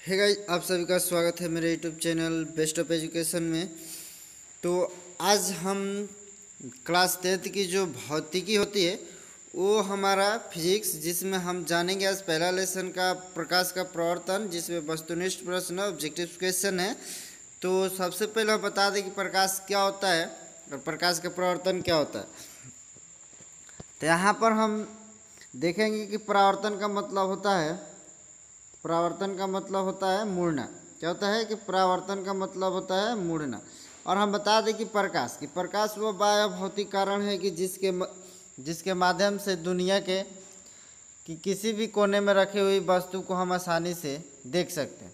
Hey guys, आप सभी का स्वागत है मेरे YouTube channel best of education में। तो आज हम क्लास 10th की जो भौतिकी होती है वो हमारा फिजिक्स, जिसमें हम जानेंगे आज पहला लेसन का प्रकाश का प्रवर्तन, जिसमें वस्तुनिष्ठ प्रश्न ऑब्जेक्टिव क्वेश्चन है। तो सबसे पहले हम बता दें कि प्रकाश क्या होता है और प्रकाश का प्रवर्तन क्या होता है। तो यहाँ पर हम देखेंगे कि परावर्तन का मतलब होता है मुड़ना। क्या होता है कि परावर्तन का मतलब होता है मुड़ना। और हम बता दें कि प्रकाश वो बाह्य भौतिक कारण है कि जिसके माध्यम से दुनिया के कि किसी भी कोने में रखी हुई वस्तु को हम आसानी से देख सकते हैं।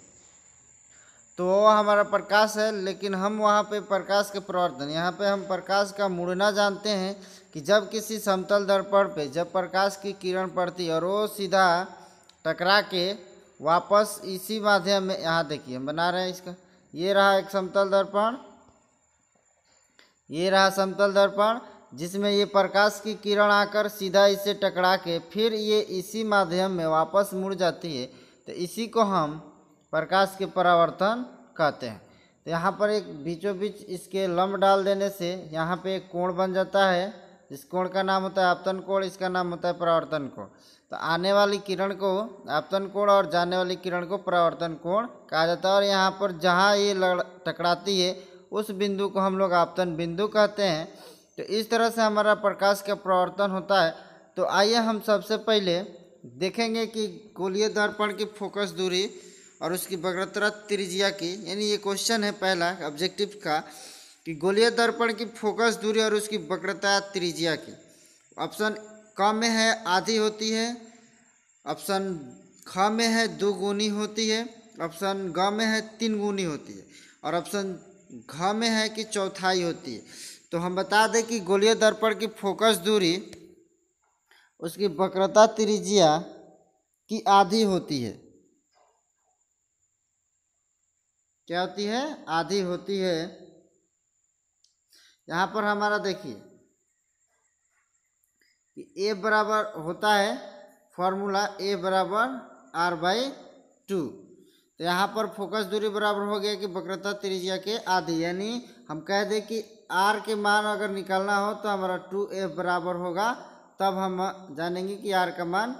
तो वो हमारा प्रकाश है। लेकिन हम वहाँ पे प्रकाश के प्रवर्तन, यहाँ पे हम प्रकाश का मुड़ना जानते हैं कि जब किसी समतल दर्पण पे जब प्रकाश की किरण पड़ती है और वो सीधा टकरा के वापस इसी माध्यम में, यहाँ देखिए हम बना रहे हैं इसका, ये रहा एक समतल दर्पण, ये रहा समतल दर्पण जिसमें ये प्रकाश की किरण आकर सीधा इसे टकरा के फिर ये इसी माध्यम में वापस मुड़ जाती है। तो इसी को हम प्रकाश के परावर्तन कहते हैं। तो यहाँ पर एक बीचों बीच इसके लंब डाल देने से यहाँ पे एक कोण बन जाता है, इस कोण का नाम होता है आपतन कोण, इसका नाम होता है परावर्तन कोण। तो आने वाली किरण को आपतन कोण और जाने वाली किरण को परावर्तन कोण कहा जाता है। और यहाँ पर जहाँ ये टकराती है उस बिंदु को हम लोग आपतन बिंदु कहते हैं। तो इस तरह से हमारा प्रकाश का परावर्तन होता है। तो आइए हम सबसे पहले देखेंगे कि गोलीय दर्पण की फोकस दूरी और उसकी वक्रता त्रिज्या की, यानी ये क्वेश्चन है पहला ऑब्जेक्टिव का कि गोलीय दर्पण की फोकस दूरी और उसकी वक्रता त्रिज्या की। ऑप्शन क में है आधी होती है, ऑप्शन ख में है 2 गुनी होती है, ऑप्शन ग में है 3 गुनी होती है और ऑप्शन घ में है कि चौथाई होती है। तो हम बता दें कि गोलीय दर्पण की फोकस दूरी उसकी वक्रता त्रिज्या की आधी होती है। क्या होती है? आधी होती है। यहाँ पर हमारा देखिए कि ए बराबर होता है फॉर्मूला ए बराबर r/2। तो यहाँ पर फोकस दूरी बराबर हो गया कि वक्रता त्रिज्या के आधी, यानी हम कह दें कि r के मान अगर निकालना हो तो हमारा 2f बराबर होगा, तब हम जानेंगे कि r का मान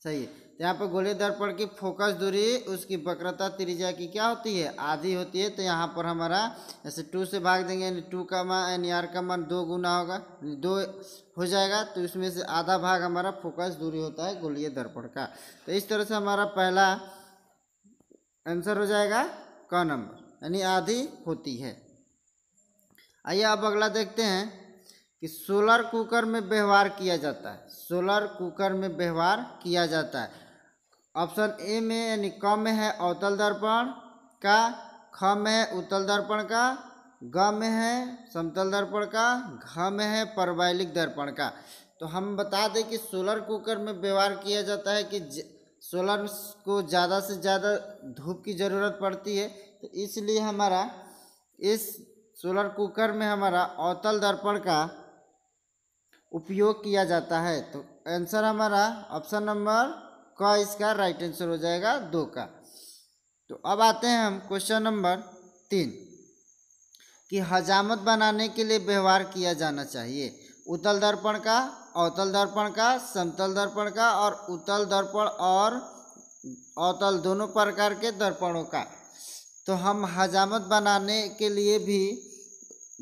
सही है। यहाँ पर गोलीय दर्पण की फोकस दूरी उसकी वक्रता त्रिज्या की क्या होती है? आधी होती है। तो यहाँ पर हमारा ऐसे 2 से भाग देंगे, यानी 2 का मान यानी r का मान 2 गुना होगा, 2 हो जाएगा। तो इसमें से आधा भाग हमारा फोकस दूरी होता है गोलीय दर्पण का। तो इस तरह से हमारा पहला आंसर हो जाएगा क नंबर, यानी आधी होती है। आइए अब अगला देखते हैं कि सोलर कुकर में व्यवहार किया जाता है। सोलर कुकर में व्यवहार किया जाता है। ऑप्शन ए में यानी क में है अवतल दर्पण का, ख में है उत्तल दर्पण का, ग में है समतल दर्पण का, घ में है परवैलिक दर्पण का। तो हम बता दें कि सोलर कुकर में व्यवहार किया जाता है कि सोलर को ज़्यादा से ज़्यादा धूप की ज़रूरत पड़ती है। तो इसलिए हमारा इस सोलर कुकर में हमारा अवतल दर्पण का उपयोग किया जाता है। तो आंसर हमारा ऑप्शन नंबर क इसका राइट आंसर हो जाएगा 2 का। तो अब आते हैं हम क्वेश्चन नंबर 3 कि हजामत बनाने के लिए व्यवहार किया जाना चाहिए उत्तल दर्पण का, अवतल दर्पण का, समतल दर्पण का और उत्तल दर्पण और अवतल दोनों प्रकार के दर्पणों का। तो हम हजामत बनाने के लिए भी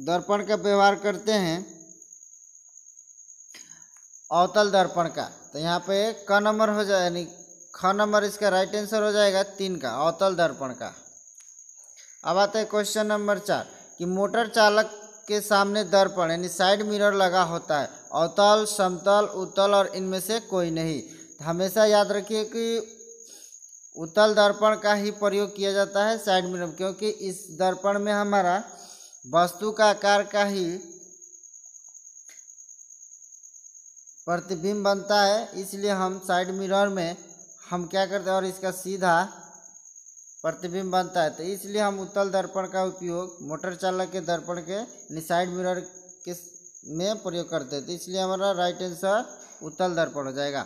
दर्पण का व्यवहार करते हैं अवतल दर्पण का। तो यहाँ पे क नंबर हो जाए, यानी ख नंबर इसका राइट आंसर हो जाएगा 3 का, अवतल दर्पण का। अब आता है क्वेश्चन नंबर 4 कि मोटर चालक के सामने दर्पण यानी साइड मिरर लगा होता है, अवतल, समतल, उत्तल और इनमें से कोई नहीं। तो हमेशा याद रखिए कि उत्तल दर्पण का ही प्रयोग किया जाता है साइड मिरर, क्योंकि इस दर्पण में हमारा वस्तु का आकार का ही प्रतिबिंब बनता है। इसलिए हम साइड मिरर में हम क्या करते हैं और इसका सीधा प्रतिबिंब बनता है। तो इसलिए हम उत्तल दर्पण का उपयोग मोटर चालक के दर्पण के साइड मिरर के में प्रयोग करते हैं। तो इसलिए हमारा राइट आंसर उत्तल दर्पण हो जाएगा।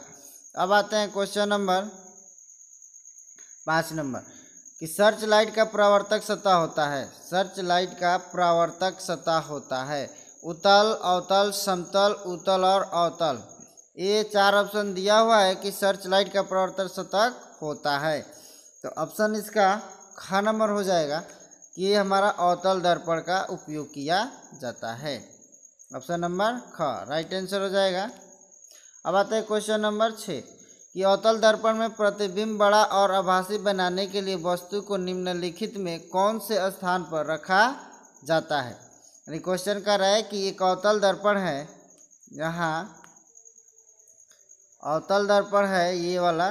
अब आते हैं क्वेश्चन नंबर 5 नंबर कि सर्च लाइट का परावर्तक सतह होता है, सर्च लाइट का परावर्तक सतह होता है उत्तल, अवतल, समतल, उत्तल और अवतल। ये 4 ऑप्शन दिया हुआ है कि सर्च लाइट का परावर्तक सतह होता है। तो ऑप्शन इसका ख नंबर हो जाएगा कि ये हमारा अवतल दर्पण का उपयोग किया जाता है। ऑप्शन नंबर ख राइट आंसर हो जाएगा। अब आता है क्वेश्चन नंबर 6 कि अवतल दर्पण में प्रतिबिंब बड़ा और आभासी बनाने के लिए वस्तु को निम्नलिखित में कौन से स्थान पर रखा जाता है। यानी क्वेश्चन कर रहा है कि एक अवतल दर्पण है, यहाँ अवतल दर्पण है ये वाला,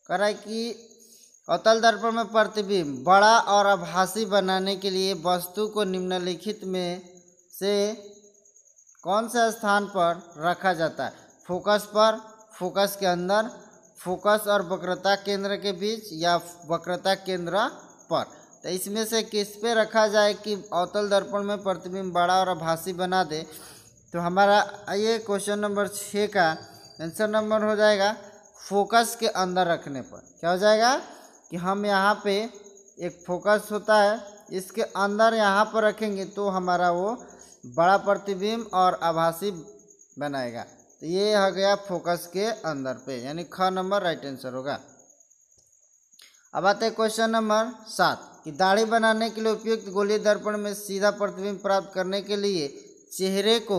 कह रहा है कि अवतल दर्पण में प्रतिबिंब बड़ा और आभासी बनाने के लिए वस्तु को निम्नलिखित में से कौन से स्थान पर रखा जाता है। फोकस पर, फोकस के अंदर, फोकस और वक्रता केंद्र के बीच या वक्रता केंद्र पर। तो इसमें से किस पे रखा जाए कि अवतल दर्पण में प्रतिबिंब बड़ा और आभासी बना दे। तो हमारा ये क्वेश्चन नंबर 6 का आंसर नंबर हो जाएगा फोकस के अंदर रखने पर। क्या हो जाएगा कि हम यहाँ पे एक फोकस होता है, इसके अंदर यहाँ पर रखेंगे तो हमारा वो बड़ा प्रतिबिंब और आभासी बनाएगा। तो ये हो गया फोकस के अंदर पे, यानी ख नंबर राइट आंसर होगा। अब आते हैं क्वेश्चन नंबर 7 कि दाढ़ी बनाने के लिए उपयुक्त गोलीय दर्पण में सीधा प्रतिबिंब प्राप्त करने के लिए चेहरे को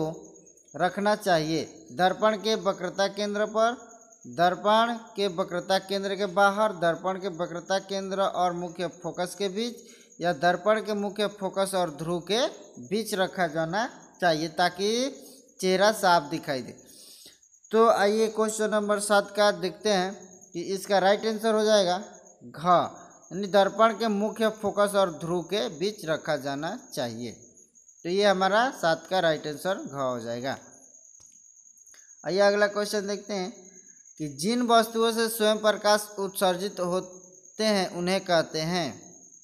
रखना चाहिए दर्पण के वक्रता केंद्र पर, दर्पण के वक्रता केंद्र के बाहर, दर्पण के वक्रता केंद्र और मुख्य फोकस के बीच, या दर्पण के मुख्य फोकस और ध्रुव के बीच रखा जाना चाहिए ताकि चेहरा साफ दिखाई दे। तो आइए क्वेश्चन नंबर 7 का देखते हैं कि इसका राइट आंसर हो जाएगा घ, यानी दर्पण के मुख्य फोकस और ध्रुव के बीच रखा जाना चाहिए। तो ये हमारा 7 का राइट आंसर घ हो जाएगा। आइए अगला क्वेश्चन देखते हैं कि जिन वस्तुओं से स्वयं प्रकाश उत्सर्जित होते हैं उन्हें कहते हैं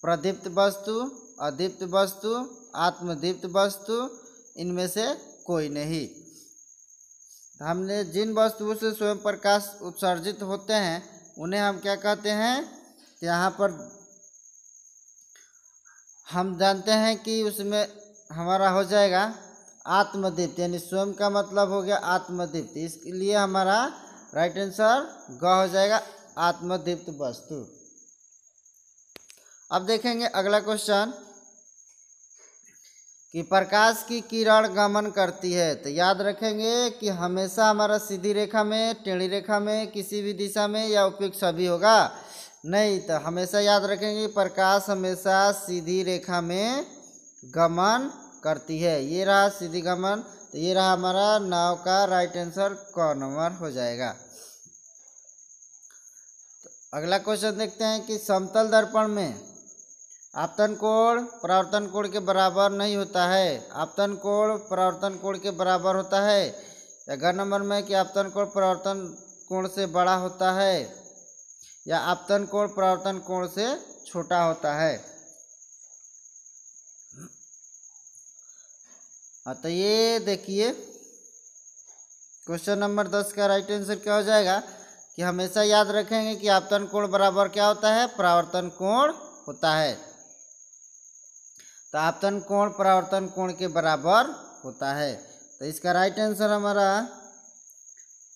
प्रदीप्त वस्तु, अदीप्त वस्तु, आत्मदीप्त वस्तु, इनमें से कोई नहीं। हमने जिन वस्तुओं से स्वयं प्रकाश उत्सर्जित होते हैं उन्हें हम क्या कहते हैं। यहाँ पर हम जानते हैं कि उसमें हमारा हो जाएगा आत्मदीप्त, यानी स्वयं का मतलब हो गया आत्मदीप्त, इसलिए हमारा राइट आंसर ग हो जाएगा आत्मदीप्त वस्तु। अब देखेंगे अगला क्वेश्चन कि प्रकाश की किरण गमन करती है। तो याद रखेंगे कि हमेशा हमारा सीधी रेखा में, टेढ़ी रेखा में, किसी भी दिशा में या उपयुक्त सभी होगा नहीं। तो हमेशा याद रखेंगे प्रकाश हमेशा सीधी रेखा में गमन करती है। ये रहा सीधी गमन, तो ये रहा हमारा 9 का राइट आंसर क नंबर हो जाएगा। तो अगला क्वेश्चन देखते हैं कि समतल दर्पण में आपतन कोण परावर्तन कोण के बराबर नहीं होता है। आपतन कोण परावर्तन कोण के बराबर होता है, या ग नंबर में कि आपतन कोण परावर्तन कोण से बड़ा होता है, या आपतन कोण परावर्तन कोण से छोटा होता है। तो ये देखिए क्वेश्चन नंबर 10 का राइट आंसर क्या हो जाएगा कि हमेशा याद रखेंगे कि आपतन कोण बराबर क्या होता है, परावर्तन कोण होता है। तो आपतन कोण परावर्तन कोण के बराबर होता है। तो इसका राइट आंसर हमारा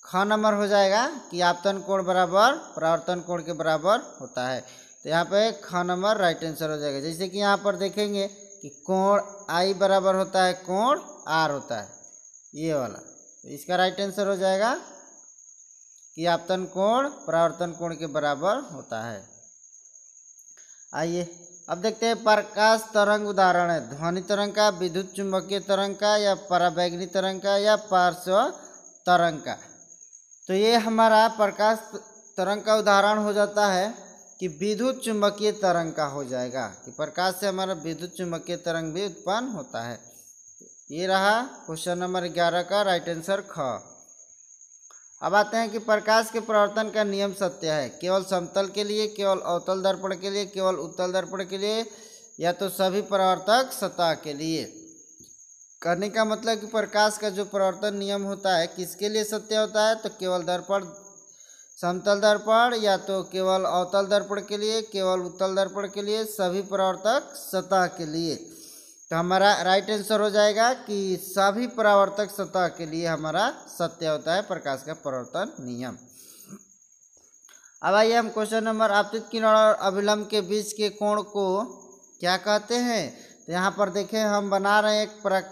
ख नंबर हो जाएगा कि आपतन कोण बराबर परावर्तन कोण के बराबर होता है। तो यहाँ पे ख नंबर राइट आंसर हो जाएगा। जैसे कि यहाँ पर देखेंगे कि कोण आई बराबर होता है कोण आर होता है, ये वाला। तो इसका राइट आंसर हो जाएगा कि आपतन कोण परावर्तन कोण के बराबर होता है। आइए अब देखते हैं प्रकाश तरंग उदाहरण है ध्वनि तरंग का, विद्युत चुंबकीय तरंग का, या पराबैंगनी तरंग का, या पार्श्व तरंग का। तो ये हमारा प्रकाश तरंग का उदाहरण हो जाता है कि विद्युत चुंबकीय तरंग का हो जाएगा कि प्रकाश से हमारा विद्युत चुंबकीय तरंग भी उत्पन्न होता है। ये रहा क्वेश्चन नंबर 11 का राइट आंसर ख। अब आते हैं कि प्रकाश के परावर्तन का नियम सत्य है केवल समतल के लिए, केवल अवतल दर्पण के लिए, केवल उत्तल दर्पण के लिए, या तो सभी परावर्तक सतह के लिए। कहने का मतलब कि प्रकाश का जो परावर्तन नियम होता है किसके लिए सत्य होता है, तो केवल दर्पण समतल दर्पण या तो केवल अवतल दर्पण के लिए, केवल उत्तल दर्पण के लिए, सभी परावर्तक सतह के लिए। तो हमारा राइट आंसर हो जाएगा कि सभी परावर्तक सतह के लिए हमारा सत्य होता है प्रकाश का परावर्तन नियम। अब आइए हम क्वेश्चन नंबर, आपतित किरण और अभिलंब के बीच के कोण को क्या कहते हैं। तो यहाँ पर देखें हम बना रहे हैं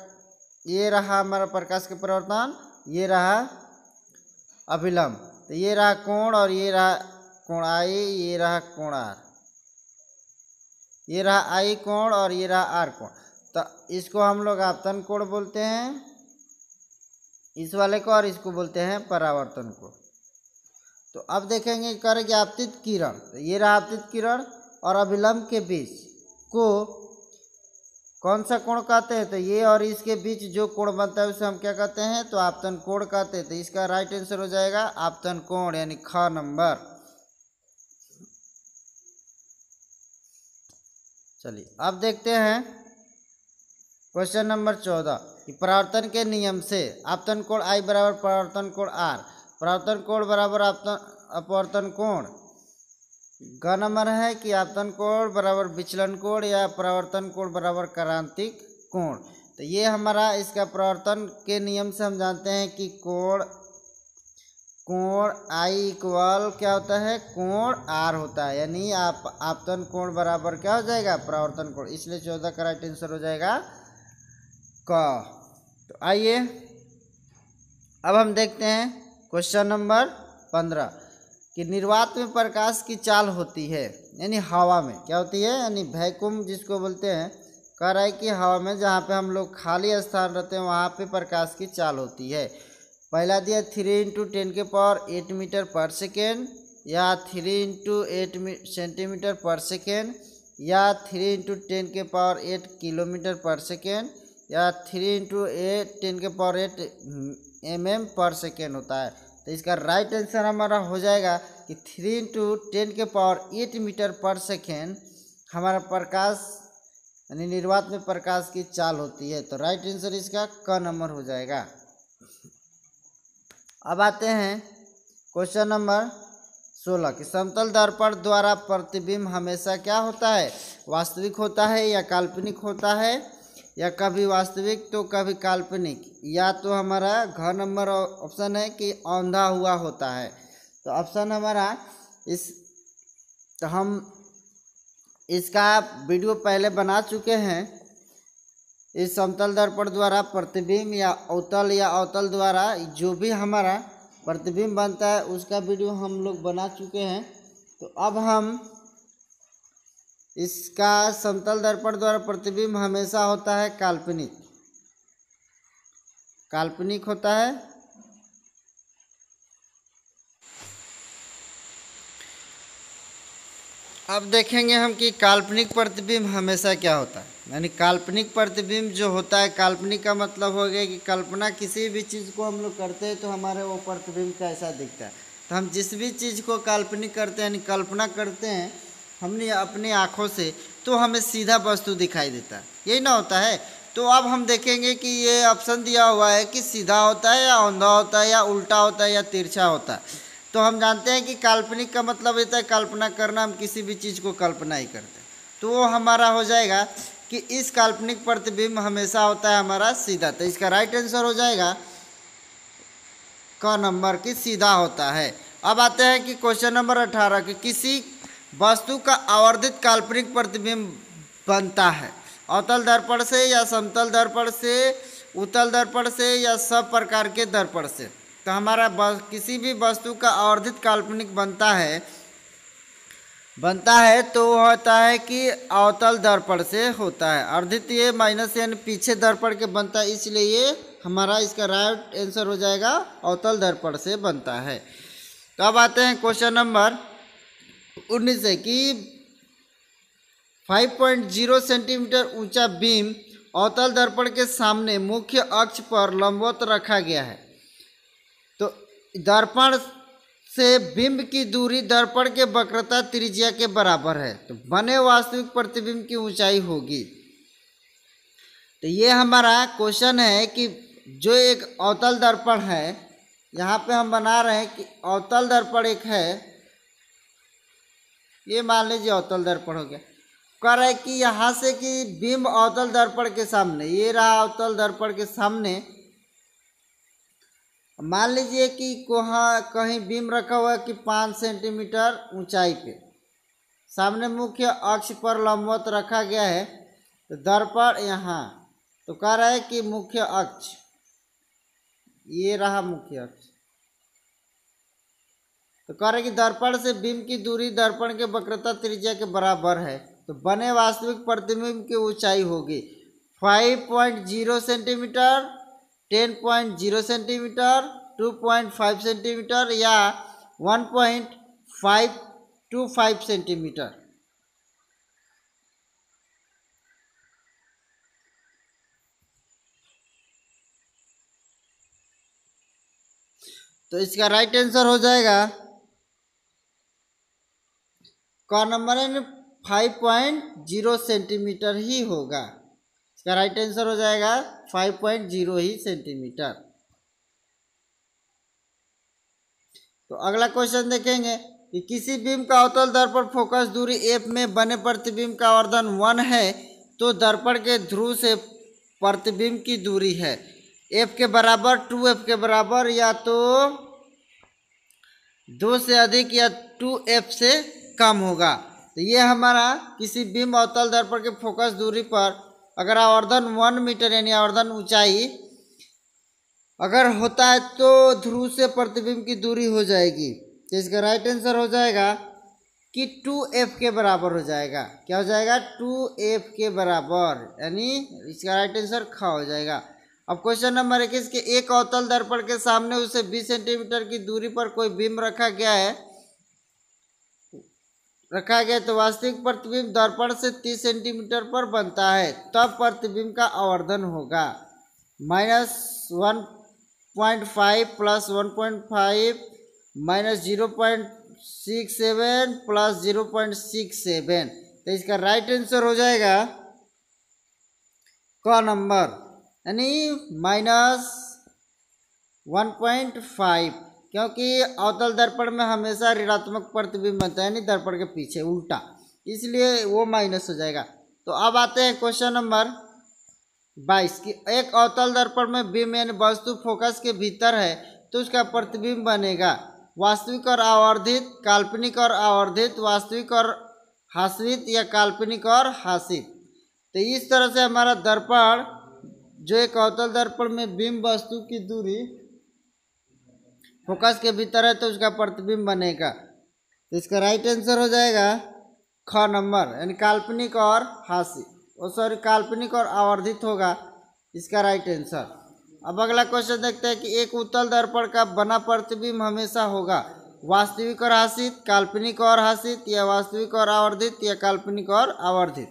ये रहा हमारा प्रकाश का परावर्तन, ये रहा अभिलंब। तो ये रहा कोण और ये रहा कोण आई, ये रहा कोण आर, ये रहा आई कोण और ये रहा आर कोण। तो इसको हम लोग आपतन कोण बोलते हैं, इस वाले को, और इसको बोलते हैं परावर्तन कोण। तो अब देखेंगे करेंगे आपतित किरण। तो ये रहा आपतित किरण और अभिलंब के बीच को कौन सा कोण कहते हैं। तो ये और इसके बीच जो कोण बनता है उसे हम क्या कहते हैं, तो आपतन कोण कहते हैं। तो इसका राइट आंसर हो जाएगा आपतन कोण, यानी ख नंबर। चलिए अब देखते हैं क्वेश्चन नंबर 14 कि परावर्तन के नियम से आपतन कोण आई बराबर परावर्तन कोण आर, परावर्तन कोण बराबर अपवर्तन कोण। ग नंबर है कि आपतन कोण बराबर विचलन कोण या परावर्तन कोण बराबर क्रांतिक कोण। तो ये हमारा इसका परावर्तन के नियम से हम जानते हैं कि कोण आई इक्वल क्या होता है, कोण आर होता है, यानी आपतन कोण बराबर क्या हो जाएगा, परावर्तन कोण। इसलिए 14 का राइट आंसर हो जाएगा क। तो आइए अब हम देखते हैं क्वेश्चन नंबर 15 कि निर्वात में प्रकाश की चाल होती है, यानी हवा में क्या होती है, यानी वैक्यूम जिसको बोलते हैं। कह रहा है कि हवा में जहाँ पे हम लोग खाली स्थान रहते हैं वहाँ पे प्रकाश की चाल होती है। पहला दिया 3 × 10⁸ मीटर पर सेकेंड, या 3 × 8 सेंटीमीटर पर सेकेंड, या 3 × 10⁸ किलोमीटर पर सेकेंड, या 3 × 10⁸ mm पर सेकेंड होता है। तो इसका राइट आंसर हमारा हो जाएगा कि 3 × 10⁸ मीटर पर सेकेंड हमारा प्रकाश, यानी निर्वात में प्रकाश की चाल होती है। तो राइट आंसर इसका क नंबर हो जाएगा। अब आते हैं क्वेश्चन नंबर 16 कि समतल दर्पण द्वारा प्रतिबिंब हमेशा क्या होता है, वास्तविक होता है या काल्पनिक होता है, या कभी वास्तविक तो कभी काल्पनिक, या तो हमारा घ नंबर ऑप्शन है कि औंधा हुआ होता है। तो ऑप्शन हमारा तो हम इसका वीडियो पहले बना चुके हैं। इस समतल दर्पण द्वारा प्रतिबिंब या अवतल द्वारा जो भी हमारा प्रतिबिंब बनता है उसका वीडियो हम लोग बना चुके हैं। तो अब हम इसका समतल दर्पण द्वारा प्रतिबिंब हमेशा होता है काल्पनिक होता है। अब देखेंगे हम कि काल्पनिक प्रतिबिंब हमेशा क्या होता है, यानी काल्पनिक प्रतिबिंब जो होता है, काल्पनिक का मतलब हो गया कि कल्पना किसी भी चीज़ को हम लोग करते हैं तो हमारे वो प्रतिबिंब कैसा दिखता है। तो हम जिस भी चीज़ को काल्पनिक करते हैं, यानी कल्पना करते हैं हमने अपनी आँखों से, तो हमें सीधा वस्तु दिखाई देता है, यही ना होता है। तो अब हम देखेंगे कि ये ऑप्शन दिया हुआ है कि सीधा होता है या औंधा होता है या उल्टा होता है या तिरछा होता है। तो हम जानते हैं कि काल्पनिक का मतलब होता है कल्पना करना, हम किसी भी चीज़ को कल्पना ही करते हैं। तो वो हमारा हो जाएगा कि इस काल्पनिक प्रतिबिंब हमेशा होता है हमारा सीधा। तो इसका राइट आंसर हो जाएगा क नंबर की सीधा होता है। अब आते हैं कि क्वेश्चन नंबर 18 कि किसी वस्तु का आवर्धित काल्पनिक प्रतिबिंब बनता है अवतल दर्पण से या समतल दर्पण से, उत्तल दर्पण से या सब प्रकार के दर्पण से। तो हमारा किसी भी वस्तु का आवर्धित काल्पनिक बनता है तो होता है कि अवतल दर्पण से होता है। आवर्धित ये माइनस यानी पीछे दर्पण के बनता है, इसलिए ये हमारा इसका राइट आंसर हो जाएगा अवतल दर्पण से बनता है। तो अब आते हैं क्वेश्चन नंबर 19 से कि 5.0 सेंटीमीटर ऊंचा बीम अवतल दर्पण के सामने मुख्य अक्ष पर लंबवत रखा गया है। तो दर्पण से बिंब की दूरी दर्पण के वक्रता त्रिज्या के बराबर है, तो बने वास्तविक प्रतिबिंब की ऊंचाई होगी। तो ये हमारा क्वेश्चन है कि जो एक अवतल दर्पण है, यहाँ पे हम बना रहे हैं कि अवतल दर्पण एक है, ये मान लीजिए अवतल दर्पण हो गया। कह रहा है कि यहाँ से कि बिंब अवतल दर्पण के सामने, ये रहा अवतल दर्पण के सामने, मान लीजिए कि कहीं बिंब रखा हुआ है कि 5 सेंटीमीटर ऊंचाई पे, सामने मुख्य अक्ष पर लंबवत रखा गया है, तो दर्पण यहाँ, तो कह रहा है कि मुख्य अक्ष, ये रहा मुख्य अक्ष, तो कह रहे हैं कि दर्पण से बिंब की दूरी दर्पण के वक्रता त्रिज्या के बराबर है, तो बने वास्तविक प्रतिबिंब की ऊंचाई होगी 5.0 सेंटीमीटर, 10.0 सेंटीमीटर, 2.5 सेंटीमीटर या 1.525 सेंटीमीटर। तो इसका राइट आंसर हो जाएगा क नंबर है 5.0 सेंटीमीटर ही होगा। इसका राइट आंसर हो जाएगा 5.0 ही सेंटीमीटर। तो अगला क्वेश्चन देखेंगे कि किसी बिंब का अवतल दर्पण फोकस दूरी एफ में बने प्रतिबिंब का आवर्धन 1 है, तो दर्पण के ध्रुव से प्रतिबिंब की दूरी है एफ के बराबर 2f के बराबर, या तो 2 से अधिक या 2f से कम होगा। तो ये हमारा किसी बिंब अवतल दर्पण के फोकस दूरी पर अगर आवर्धन 1 मीटर यानी आवर्धन ऊंचाई अगर होता है तो ध्रुव से प्रतिबिंब की दूरी हो जाएगी। तो इसका राइट आंसर हो जाएगा कि 2f के बराबर हो जाएगा। क्या हो जाएगा? 2f के बराबर, यानी इसका राइट आंसर ख हो जाएगा। अब क्वेश्चन नंबर 21 के एक अवतल दर्पण के सामने उसे 20 सेंटीमीटर की दूरी पर कोई बिंब रखा गया तो वास्तविक प्रतिबिंब दर्पण से 30 सेंटीमीटर पर बनता है, तब प्रतिबिंब का आवर्धन होगा -1.5 प्लस 1.5 माइनस 0.67 प्लस 0.67। तो इसका राइट आंसर हो जाएगा क नंबर, यानी -1.5, क्योंकि अवतल दर्पण में हमेशा ऋणात्मक प्रतिबिंब बनता है, यानी दर्पण के पीछे उल्टा, इसलिए वो माइनस हो जाएगा। तो अब आते हैं क्वेश्चन नंबर 22 की एक अवतल दर्पण में बिंब यानी वस्तु फोकस के भीतर है तो उसका प्रतिबिंब बनेगा वास्तविक और आवर्धित, काल्पनिक और आवर्धित, वास्तविक और हासित या काल्पनिक और हासित। तो इस तरह से हमारा दर्पण जो एक अवतल दर्पण में बिंब वस्तु की दूरी फोकस के भीतर है तो उसका प्रतिबिंब बनेगा। तो इसका राइट आंसर हो जाएगा ख नंबर, यानी काल्पनिक और हासित, काल्पनिक और आवर्धित होगा इसका राइट आंसर। अब अगला क्वेश्चन देखते हैं कि एक उत्तल दर्पण का बना प्रतिबिंब हमेशा होगा वास्तविक और हासित, काल्पनिक और हासित, या वास्तविक और आवर्धित, या काल्पनिक और आवर्धित।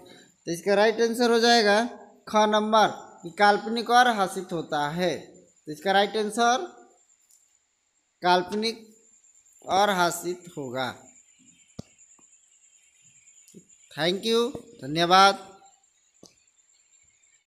तो इसका राइट आंसर हो जाएगा ख नंबर कि काल्पनिक और हासित होता है। तो इसका राइट आंसर काल्पनिक और हासित होगा। थैंक यू, धन्यवाद।